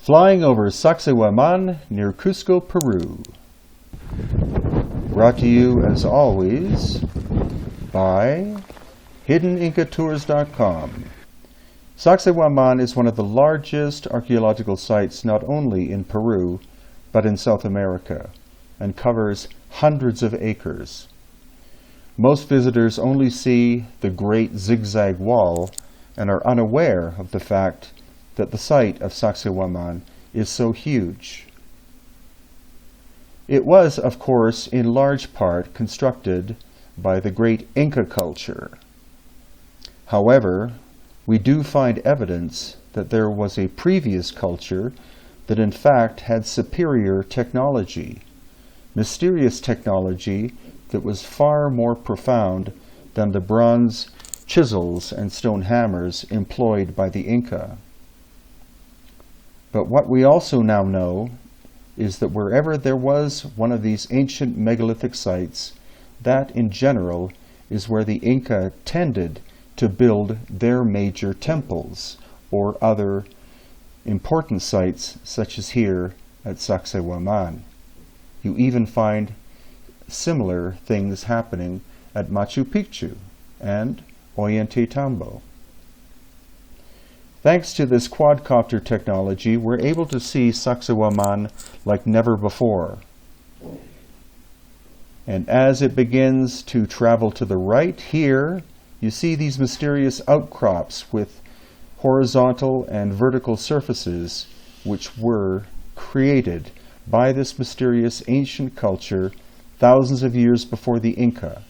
Flying over Sachsayhuaman near Cusco, Peru. Brought to you, as always, by HiddenIncaTours.com. Sachsayhuaman is one of the largest archaeological sites not only in Peru, but in South America, and covers hundreds of acres. Most visitors only see the great zigzag wall and are unaware of the fact that the site of Sachsayhuaman is so huge. It was, of course, in large part constructed by the great Inca culture. However, we do find evidence that there was a previous culture that in fact had superior technology, mysterious technology that was far more profound than the bronze chisels and stone hammers employed by the Inca. But what we also now know is that wherever there was one of these ancient megalithic sites, that in general is where the Inca tended to build their major temples or other important sites such as here at Sachsayhuaman. You even find similar things happening at Machu Picchu and Ollantaytambo. Thanks to this quadcopter technology, we're able to see Sachsayhuaman like never before. And as it begins to travel to the right here, you see these mysterious outcrops with horizontal and vertical surfaces which were created by this mysterious ancient culture thousands of years before the Inca.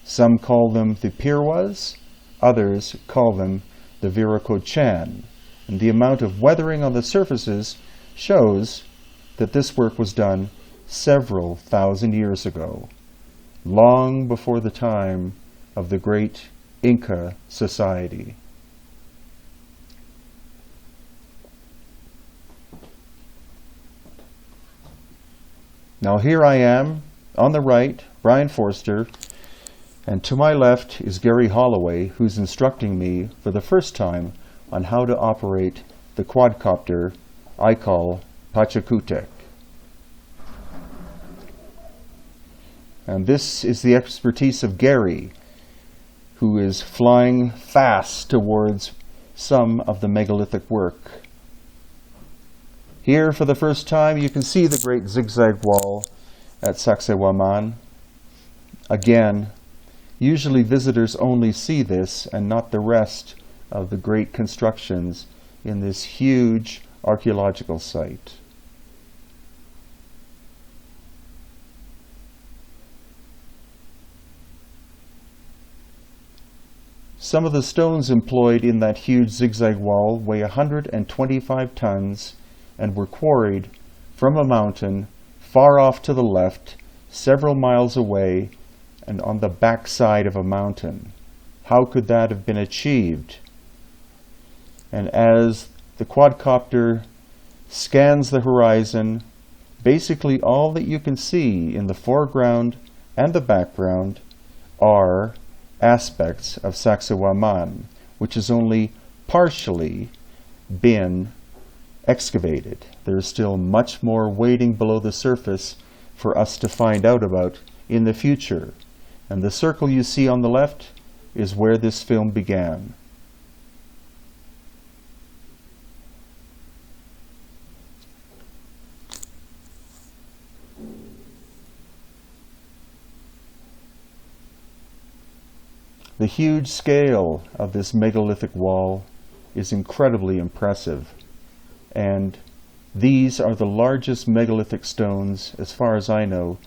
Some call them the Pirwas, others call them the Viracochan, and the amount of weathering on the surfaces shows that this work was done several thousand years ago, long before the time of the great Inca society. Now here I am, on the right, Brian Forster, and to my left is Gary Holloway, who's instructing me for the first time on how to operate the quadcopter I call Pachacutec. And this is the expertise of Gary, who is flying fast towards some of the megalithic work. Here, for the first time, you can see the great zigzag wall at Sachsayhuaman. Again, usually visitors only see this and not the rest of the great constructions in this huge archaeological site. Some of the stones employed in that huge zigzag wall weigh 125 tons and were quarried from a mountain far off to the left, several miles away, and on the backside of a mountain. How could that have been achieved? And as the quadcopter scans the horizon, basically all that you can see in the foreground and the background are aspects of Sachsayhuaman, which has only partially been excavated. There is still much more waiting below the surface for us to find out about in the future. And the circle you see on the left is where this film began. The huge scale of this megalithic wall is incredibly impressive, and these are the largest megalithic stones, as far as I know,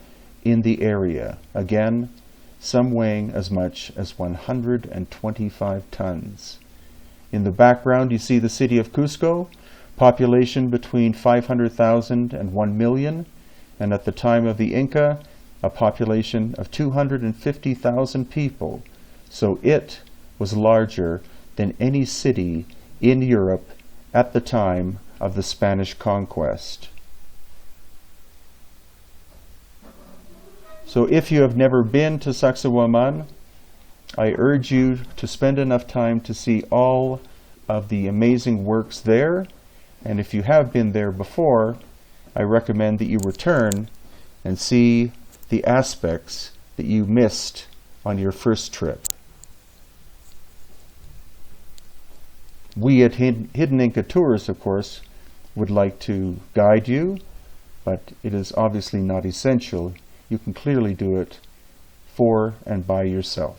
in the area. Again, some weighing as much as 125 tons. In the background you see the city of Cusco, population between 500,000 and 1 million, and at the time of the Inca, a population of 250,000 people. So it was larger than any city in Europe at the time of the Spanish conquest. So if you have never been to Sachsayhuaman, I urge you to spend enough time to see all of the amazing works there And if you have been there before, I recommend that you return and see the aspects that you missed on your first trip. We at Hidden Inca Tours, of course, would like to guide you, but it is obviously not essential. You can clearly do it for and by yourself.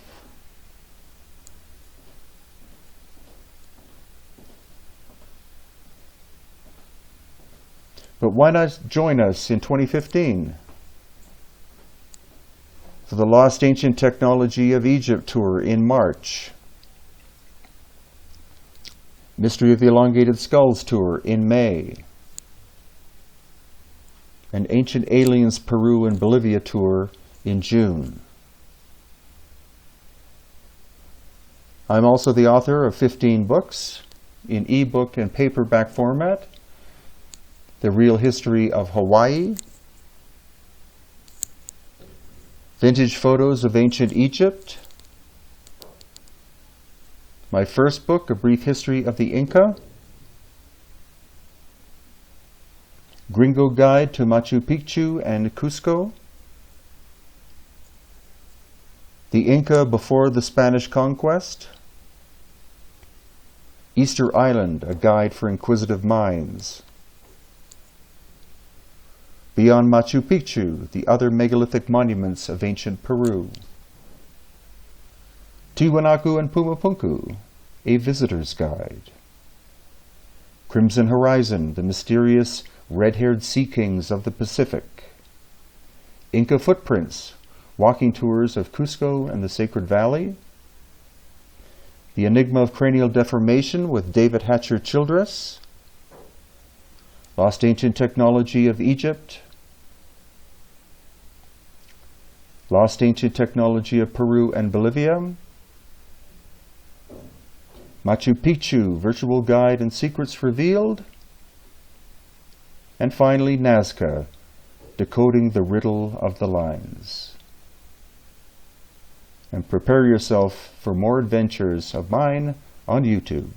But why not join us in 2015 for the Lost Ancient Technology of Egypt tour in March, Mystery of the Elongated Skulls tour in May, and Ancient Aliens Peru and Bolivia tour in June. I'm also the author of 15 books in ebook and paperback format: The Real History of Hawaii, Vintage Photos of Ancient Egypt, my first book, A Brief History of the Inca, Gringo Guide to Machu Picchu and Cusco, The Inca Before the Spanish Conquest, Easter Island, A Guide for Inquisitive Minds, Beyond Machu Picchu, The Other Megalithic Monuments of Ancient Peru, Tiwanaku and Pumapunku, A Visitor's Guide, Crimson Horizon, The Mysterious Red-Haired Sea Kings of the Pacific, Inca Footprints, Walking Tours of Cusco and the Sacred Valley, The Enigma of Cranial Deformation with David Hatcher Childress, Lost Ancient Technology of Egypt, Lost Ancient Technology of Peru and Bolivia, Machu Picchu, Virtual Guide and Secrets Revealed, and finally Nazca, Decoding the Riddle of the Lines. And prepare yourself for more adventures of mine on YouTube.